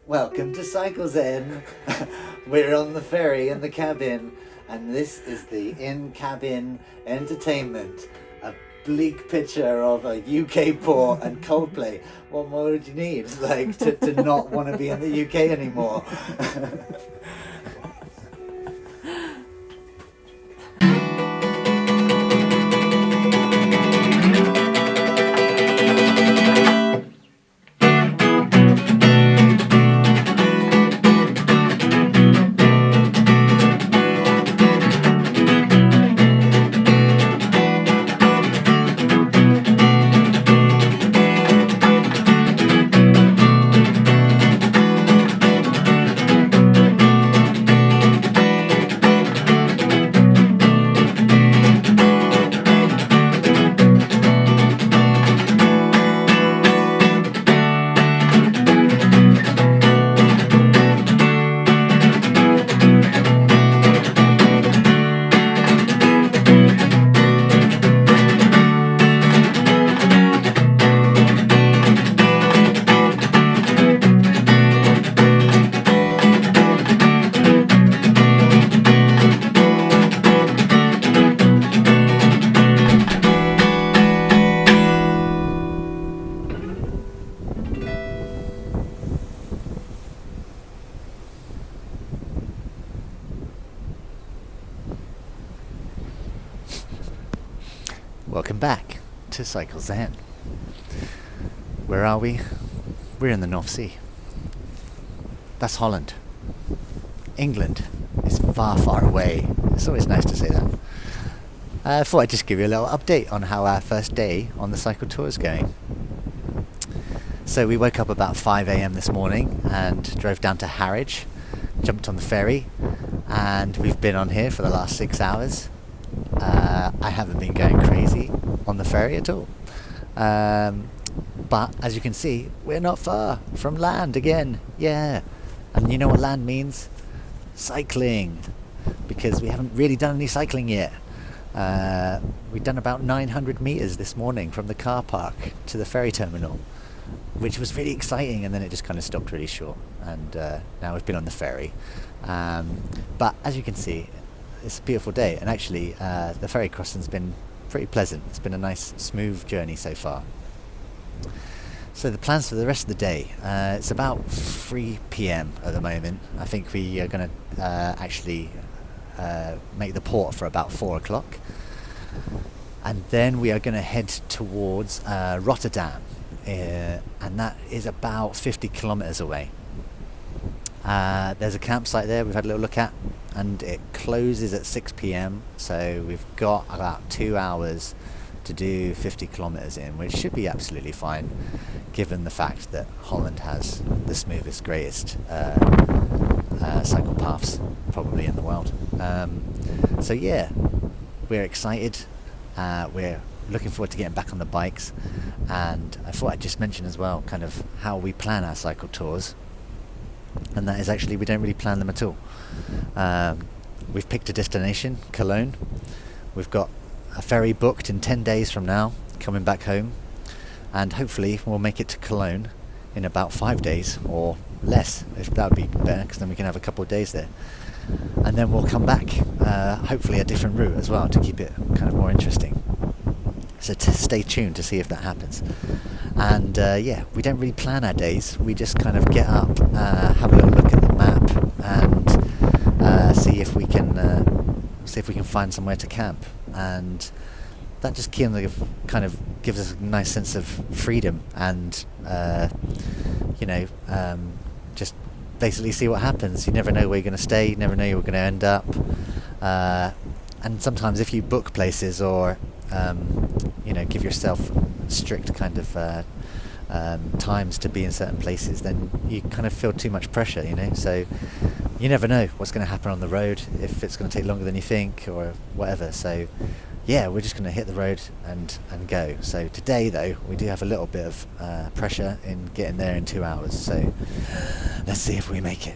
Welcome to Cycle Zen. We're on the ferry in the cabin, and this is the in-cabin entertainment. A bleak picture of a UK port and Coldplay. What more would you need? Like to not want to be in the UK anymore. Welcome back to Cycle Zen. Where are we? We're in the North Sea. That's Holland. England is far, far away. It's always nice to say that. I thought I'd just give you a little update on how our first day on the cycle tour is going. So we woke up about 5 a.m. this morning and drove down to Harwich, jumped on the ferry, and we've been on here for the last 6 hours. I haven't been going crazy on the ferry at all. But as you can see, we're not far from land again. Yeah. And you know what land means? Cycling. Because we haven't really done any cycling yet. We've done about 900 meters this morning from the car park to the ferry terminal, which was really exciting, and then it just kind of stopped really short. And now we've been on the ferry. But as you can see, it's a beautiful day, and actually the ferry crossing's been pretty pleasant. It's been a nice smooth journey so far. So the plans for the rest of the day, it's about 3 p.m. at the moment. I think we are going to actually make the port for about 4 o'clock, and then we are going to head towards Rotterdam, and that is about 50 kilometers away. There's a campsite there we've had a little look at, and it closes at 6 p.m. so we've got about 2 hours to do 50 kilometers in, which should be absolutely fine given the fact that Holland has the smoothest, greatest cycle paths probably in the world. So yeah, we're excited. We're looking forward to getting back on the bikes, and I thought I'd just mention as well kind of how we plan our cycle tours. And that is actually, we don't really plan them at all. We've picked a destination, Cologne. We've got a ferry booked in 10 days from now, coming back home, and hopefully we'll make it to Cologne in about 5 days or less, if that would be better, because then we can have a couple of days there. And then we'll come back, hopefully a different route as well, to keep it kind of more interesting. So to stay tuned to see if that happens. And yeah, we don't really plan our days. We just kind of get up, have a little look at the map, and see if we can find somewhere to camp. And that just kind of gives us a nice sense of freedom, and just basically see what happens. You never know where you're going to stay. You never know where you're going to end up. And sometimes if you book places or give yourself strict kind of times to be in certain places, then you kind of feel too much pressure, so you never know what's going to happen on the road, if it's going to take longer than you think or whatever. So yeah, we're just going to hit the road and go. So today though, we do have a little bit of pressure in getting there in 2 hours, so let's see if we make it.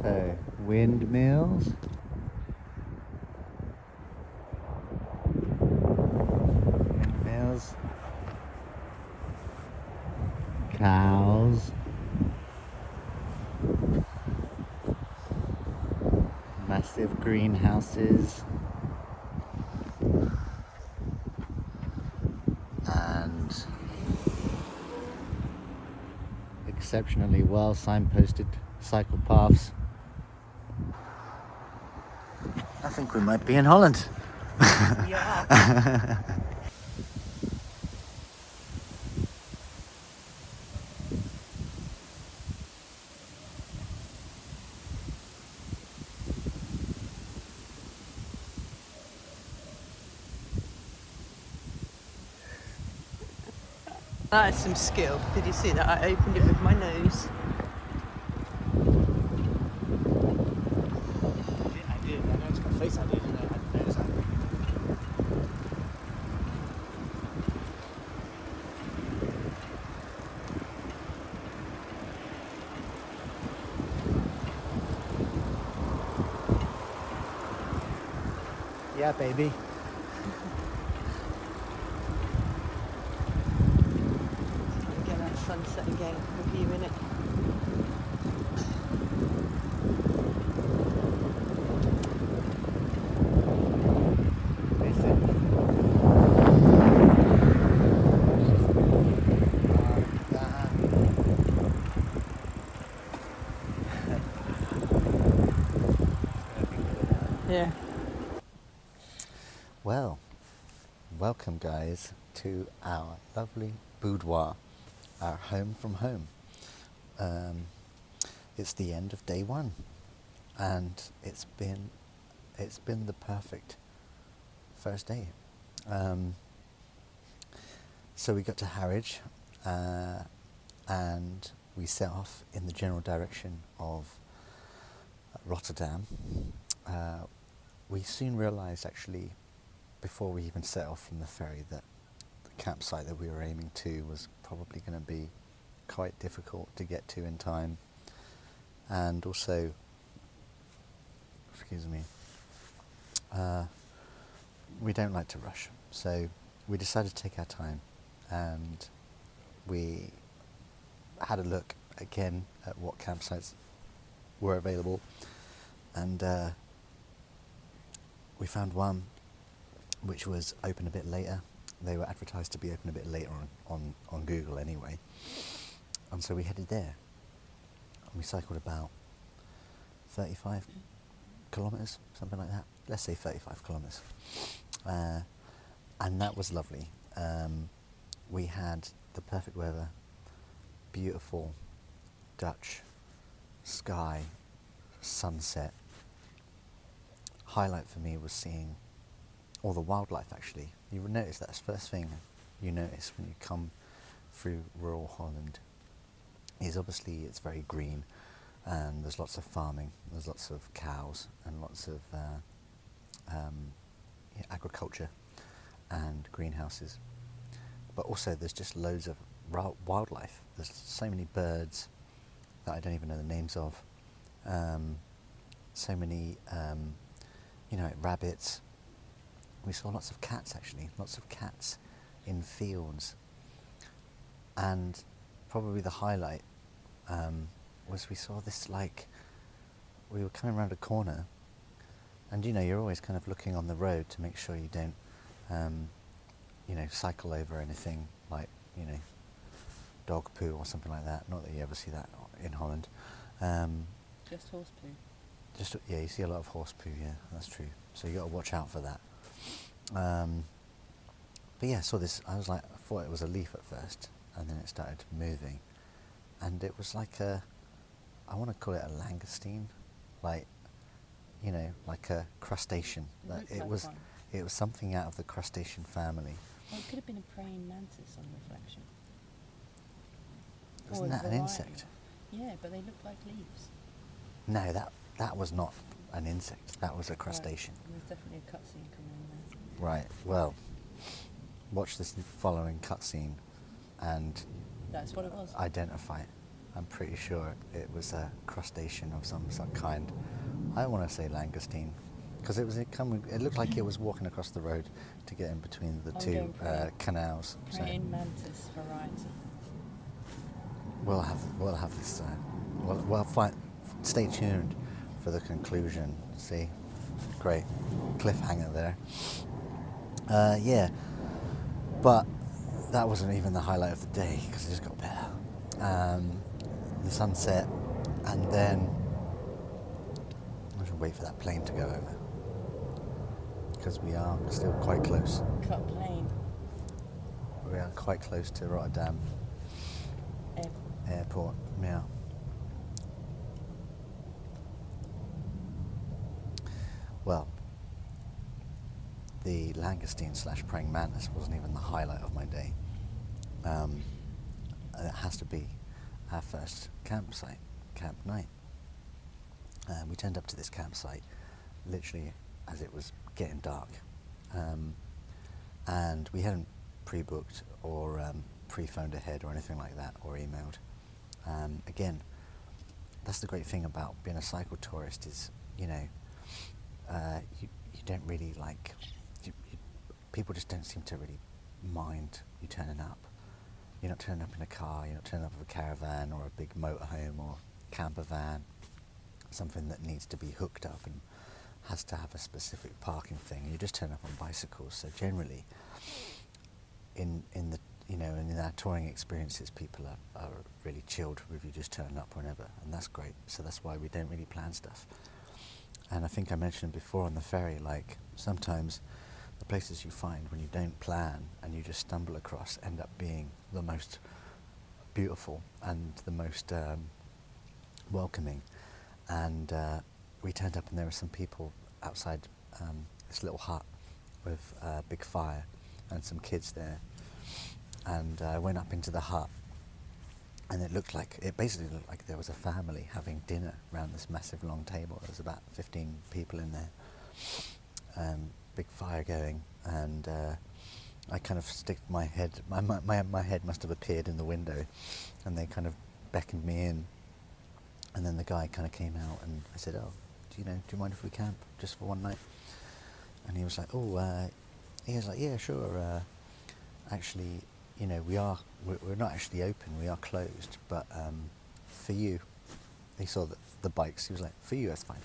So, windmills. Windmills. Cows. Massive greenhouses. And exceptionally well signposted cycle paths. I think we might be in Holland. We are. That is some skill. Did you see that? I opened it with my nose. I did. I know it's got a face I did. I didn't notice that. Yeah, baby. Get that sunset again, reviewing it. Yeah. Well, welcome guys to our lovely boudoir, our home from home. It's the end of day one, and it's been the perfect first day. So we got to Harwich, and we set off in the general direction of Rotterdam. We soon realised, actually, before we even set off from the ferry, that the campsite that we were aiming to was probably going to be quite difficult to get to in time. And also, excuse me, we don't like to rush. So we decided to take our time, and we had a look again at what campsites were available, and we found one which was open a bit later. They were advertised to be open a bit later on Google anyway, and so we headed there, and we cycled about 35 kilometres, something like that. Let's say 35 kilometres, and that was lovely. We had the perfect weather, beautiful Dutch sky, sunset. Highlight for me was seeing all the wildlife, actually. You would notice that's the first thing you notice when you come through rural Holland, is obviously it's very green, and there's lots of farming, there's lots of cows and lots of agriculture and greenhouses. But also there's just loads of wildlife. There's so many birds that I don't even know the names of. So many, rabbits. We saw lots of cats, actually, lots of cats in fields. And probably the highlight was we saw this, we were coming around a corner, and you're always kind of looking on the road to make sure you don't, cycle over anything like, dog poo or something like that. Not that you ever see that in Holland. Just horse poo. You see a lot of horse poo, yeah, that's true. So you got to watch out for that. But yeah, I saw this, I thought it was a leaf at first, and then it started moving. And it was like I want to call it a langoustine, like a crustacean. It was something out of the crustacean family. Well, it could have been a praying mantis on reflection. Isn't that an insect? Yeah, but they look like leaves. No, that was not an insect. That was a crustacean. Right. There's definitely a cutscene coming in there. Right. Well, watch this following cutscene and that's what it was. Identify it. I'm pretty sure it was a crustacean of some kind. I want to say langoustine, because it looked like it was walking across the road to get in between the I'm two going canals. praying mantis variety. We'll have this. We'll find. Stay tuned for the conclusion. See, great cliffhanger there. Yeah, but that wasn't even the highlight of the day because it just got better. The sunset, and then I should wait for that plane to go over because we are still quite close. Cut plane. We are quite close to Rotterdam Airport. Yeah. Well, the langoustine / praying mantis wasn't even the highlight of my day. It has to be our first campsite, camp night. We turned up to this campsite literally as it was getting dark, and we hadn't pre-booked or pre-phoned ahead or anything like that, or emailed. Again, that's the great thing about being a cycle tourist is, you don't really like, people just don't seem to really mind you turning up. You're not turning up in a car, you're not turning up with a caravan or a big motorhome or camper van, something that needs to be hooked up and has to have a specific parking thing. You just turn up on bicycles. So generally, in our touring experiences, people are really chilled with you just turning up whenever, and that's great. So that's why we don't really plan stuff. And I think I mentioned before on the ferry, like sometimes the places you find when you don't plan and you just stumble across end up being the most beautiful and the most welcoming. And we turned up and there were some people outside this little hut with a big fire and some kids there. And I went up into the hut, and it basically looked like there was a family having dinner around this massive long table. There was about 15 people in there, big fire going, and I kind of stick my head, my head must have appeared in the window, and they kind of beckoned me in, and then the guy kind of came out, and I said, "Oh, do you mind if we camp just for one night?" And he was like, he was like, "Yeah, sure. Actually, we're not actually open, we are closed, but for you," he saw the bikes, he was like, "For you, that's fine."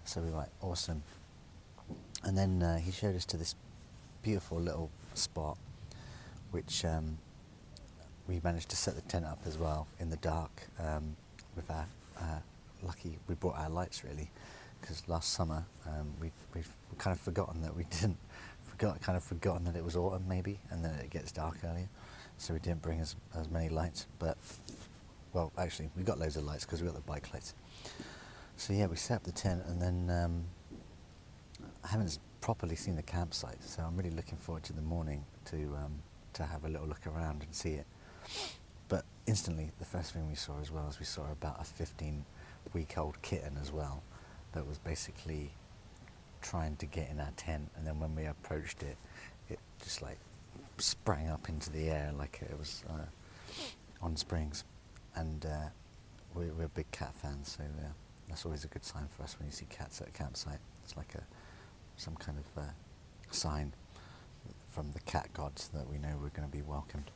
So we were like, awesome. And then he showed us to this beautiful little spot, which we managed to set the tent up as well in the dark, with our lucky, we brought our lights really, because last summer we've kind of forgotten that forgotten that it was autumn maybe, and then it gets dark earlier, so we didn't bring as many lights. But well, actually we got loads of lights because we got the bike lights. So yeah, we set up the tent, and then I haven't properly seen the campsite, so I'm really looking forward to the morning to have a little look around and see it. But instantly the first thing we saw as well is we saw about a 15-week-old kitten as well that was basically trying to get in our tent, and then when we approached it, it just like sprang up into the air like it was on springs. And we're big cat fans, so that's always a good sign for us when you see cats at a campsite. It's like some kind of sign from the cat gods that we know we're going to be welcomed.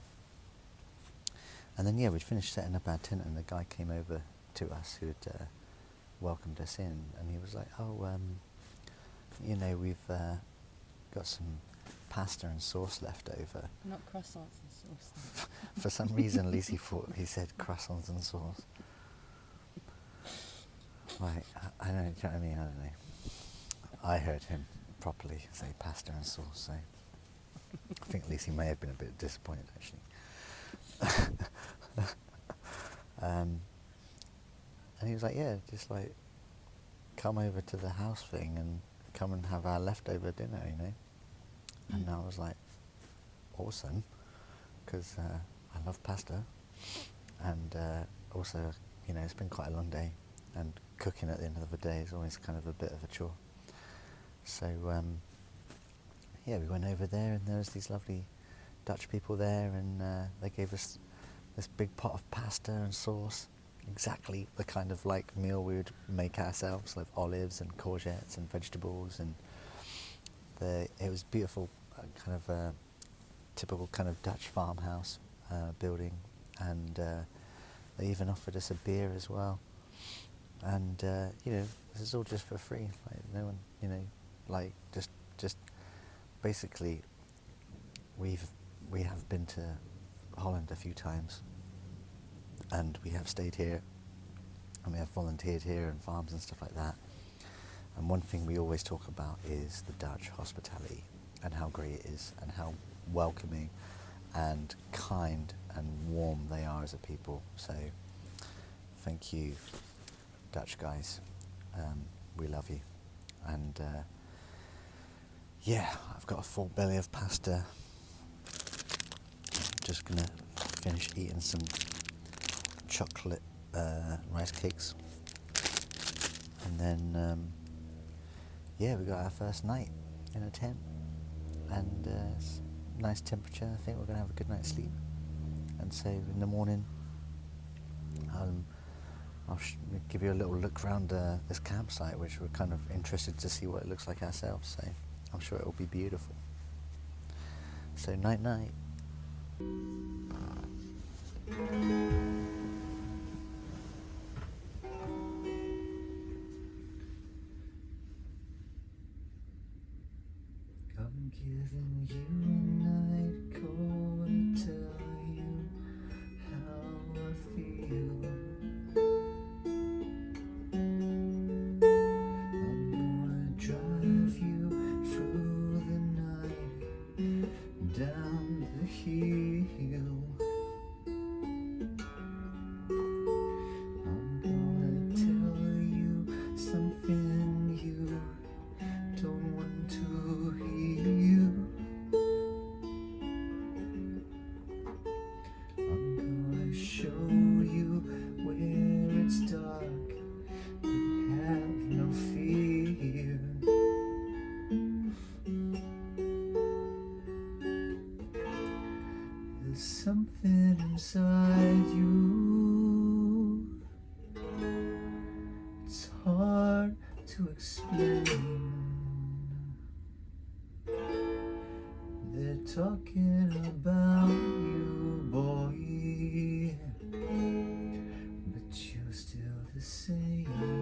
And then we'd finished setting up our tent, and the guy came over to us who'd welcomed us in, and he was like, "Oh, we've got some pasta and sauce left over." Not croissants and sauce. For some reason, Lizzie thought he said croissants and sauce. Like, I don't know, do you know what I mean? I don't know. I heard him properly say pasta and sauce, so I think Lizzie may have been a bit disappointed, actually. And he was like, "Yeah, just like come over to the house thing and come and have our leftover dinner, And I was like, awesome, because I love pasta, and also, it's been quite a long day, and cooking at the end of the day is always kind of a bit of a chore. So we went over there, and there was these lovely Dutch people there, and they gave us this big pot of pasta and sauce, exactly the kind of like meal we would make ourselves, like olives and courgettes and vegetables, and it was beautiful, kind of a typical kind of Dutch farmhouse building, and they even offered us a beer as well. And you know, this is all just for free. Like no one, you know, like just basically, we have been to Holland a few times, and we have stayed here, and we have volunteered here in farms and stuff like that. And one thing we always talk about is the Dutch hospitality and how great it is and how welcoming and kind and warm they are as a people. So thank you, Dutch guys. We love you. And yeah, I've got a full belly of pasta. Just gonna finish eating some chocolate rice cakes, and then yeah, we got our first night in a tent, and it's nice temperature. I think we're gonna have a good night's sleep, and so in the morning I'll give you a little look around this campsite, which we're kind of interested to see what it looks like ourselves, so I'm sure it will be beautiful. So night night. I'm giving you a night call to tell you how I feel. I'm gonna drive you through the night, down the hill. I'm gonna tell you something you don't want to hear. I'm gonna show you where it's dark, but have no fear. There's something inside you, it's hard to explain. They're talking about you, boy, but you're still the same.